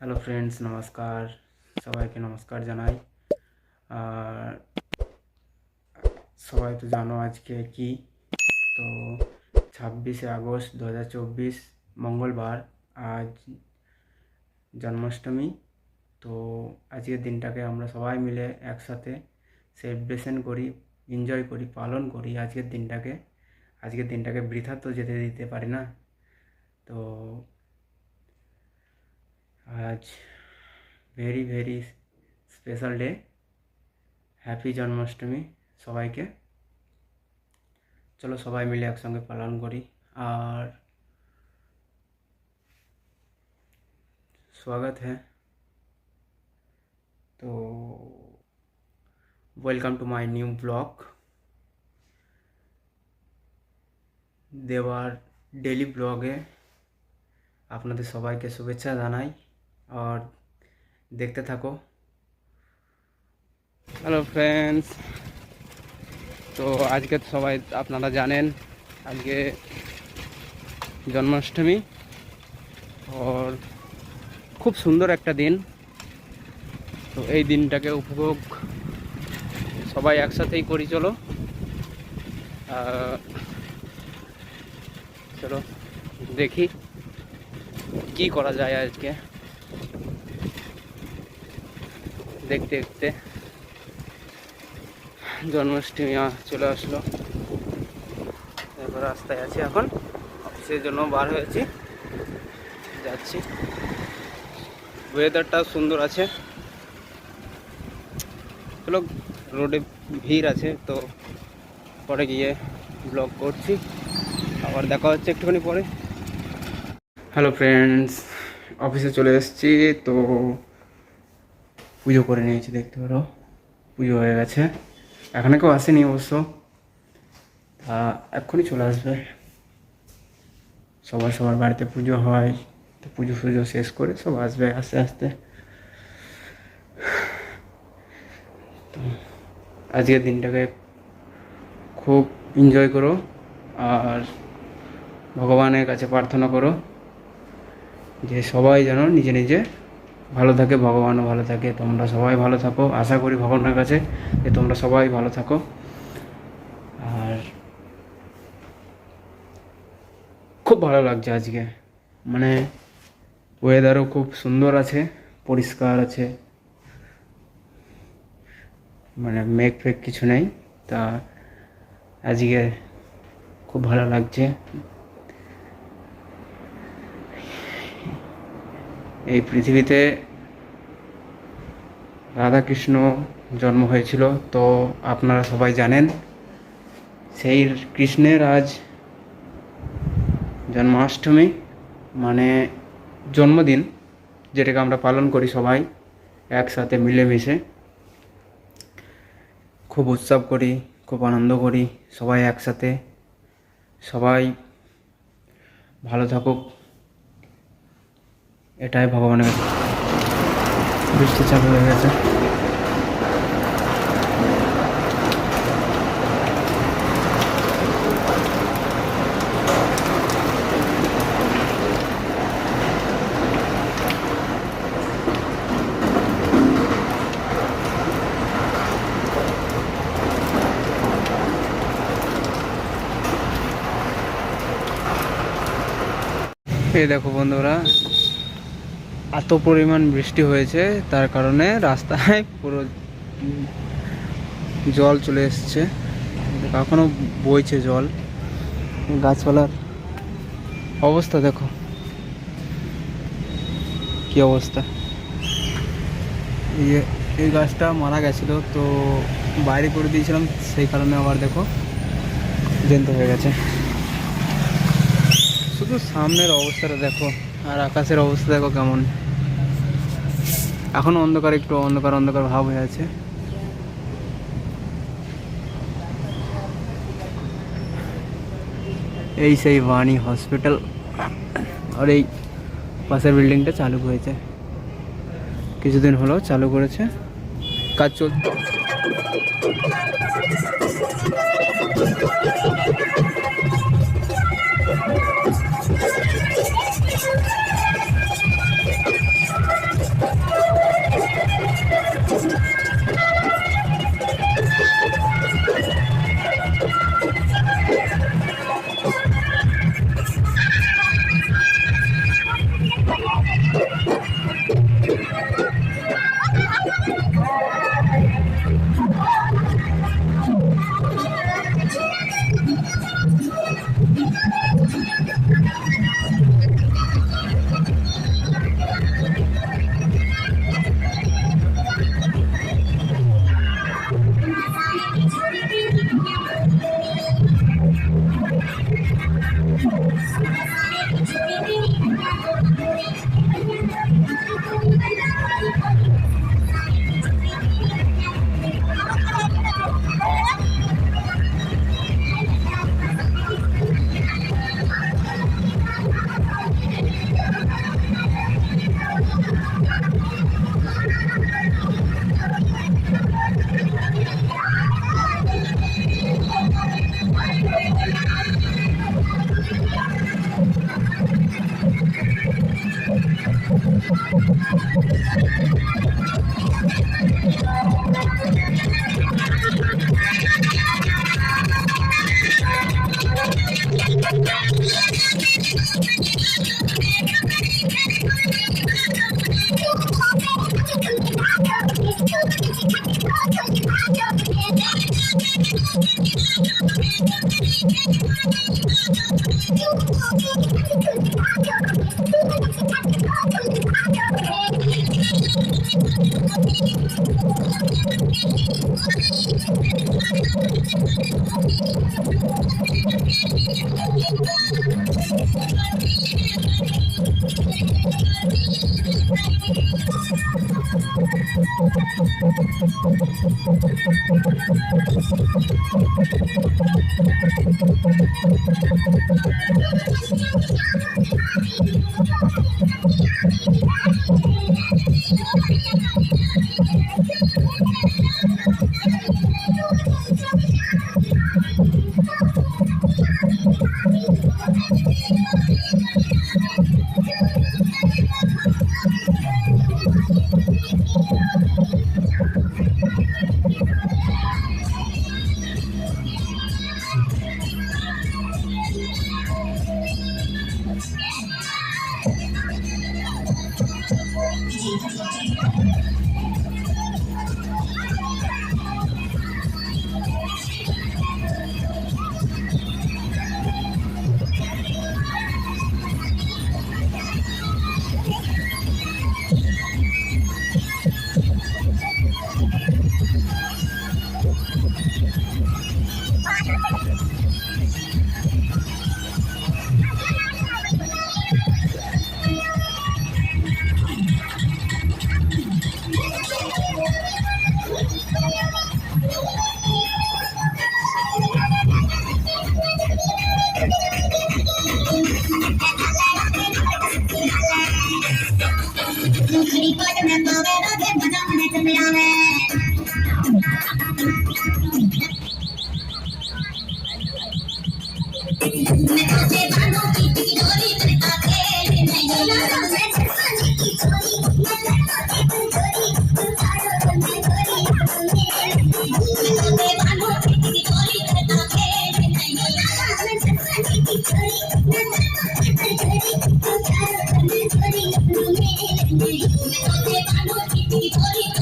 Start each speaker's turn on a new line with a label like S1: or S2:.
S1: Hello friends, নমস্কার। সবাইকে নমস্কার জানাই। আর সবাই তো জানো আজকে কি, তো 26শে আগস্ট 2024 মঙ্গলবার। আজ জন্মাষ্টমী। তো আজকের দিনটাকে আমরা সবাই মিলে একসাথে সেলিব্রেশন করি, এনজয় করি, পালন করি আজকের দিনটাকে বৃথা তো যেতে দিতে পারি না। তো আজ very very special day. Happy Janmashtami সবাইকে। চলো সবাই মিলে একসঙ্গে পালন করি। আর स्वागत है। তো welcome to my new blog, দেওয়ার ডেলি ব্লগে আপনাদের সবাইকে শুভেচ্ছা জানাই। আর দেখতে থাকো। হ্যালো ফ্রেন্ডস, তো আজকে তো সবাই আপনারা জানেন আজকে জন্মাষ্টমী। আর খুব সুন্দর একটা দিন। তো এই দিনটাকে উপভোগ সবাই একসাথেই করি। চলো চলো দেখি কি করা যায় আজকে। দেখতে দেখতে জন্মাষ্টমী চলে আসলো। এবার রাস্তায় আছি, এখন অফিসের জন্য বার হয়েছি, যাচ্ছি। ওয়েদারটা সুন্দর আছে। চলো, রোডে ভিড় আছে, তো পরে গিয়ে ব্লগ করছি। আবার দেখা হচ্ছে একটুখানি পরে। হ্যালো ফ্রেন্ডস, অফিসে চলে এসেছি। তো পুজো করে নিয়েছি, দেখতে পারো পুজো হয়ে গেছে। এখানে কেউ আসেনি অবশ্য, তা এক্ষুনি চলে আসবে। সবার বাড়িতে পুজো হয়, তো পুজো ফুজো শেষ করে সব আসবে আস্তে আস্তে। তো আজকের দিনটাকে খুব এনজয় করো আর ভগবানের কাছে প্রার্থনা করো যে সবাই যেন নিজে নিজে ভালো থাকে, ভগবানও ভালো থাকে, তোমরা সবাই ভালো থাকো। আশা করি ভগবানের কাছে যে তোমরা সবাই ভালো থাকো। আর খুব ভালো লাগছে আজকে, মানে ওয়েদারও খুব সুন্দর আছে, পরিষ্কার আছে, মানে মেঘ ফেঘ কিছু নেই। তা আজকে খুব ভালো লাগছে। এই পৃথিবীতে রাধাকৃষ্ণ জন্ম হয়েছিল, তো আপনারা সবাই জানেন। সেই কৃষ্ণের আজ জন্মাষ্টমী, মানে জন্মদিন, যেটাকে আমরা পালন করি সবাই একসাথে মিলেমিশে। খুব উৎসব করি, খুব আনন্দ করি সবাই একসাথে। সবাই ভালো থাকুক, এটাই ভগবানের কাছে। বৃষ্টি চালু হয়ে গেছে। এই দেখো বন্ধুরা, এত পরিমাণ বৃষ্টি হয়েছে, তার কারণে রাস্তায় পুরো জল চলে এসছে। এখনও বইছে জল। গাছপালার অবস্থা দেখো কি অবস্থা। এই গাছটা মারা গেছিলো, তো বাইরে করে দিয়েছিলাম, সেই কারণে আবার দেখো জ্যান্ত হয়ে গেছে। শুধু সামনের অবস্থাটা দেখো, আর আকাশের অবস্থা দেখো কেমন। এখনো অন্ধকার, একটু অন্ধকার অন্ধকার ভাব হয়ে আছে। এই সেই বাণী হসপিটাল, আর এই পাশের বিল্ডিংটা চালু হয়েছে, কিছুদিন হলো চালু করেছে, কাজ চলছে।
S2: Thank you.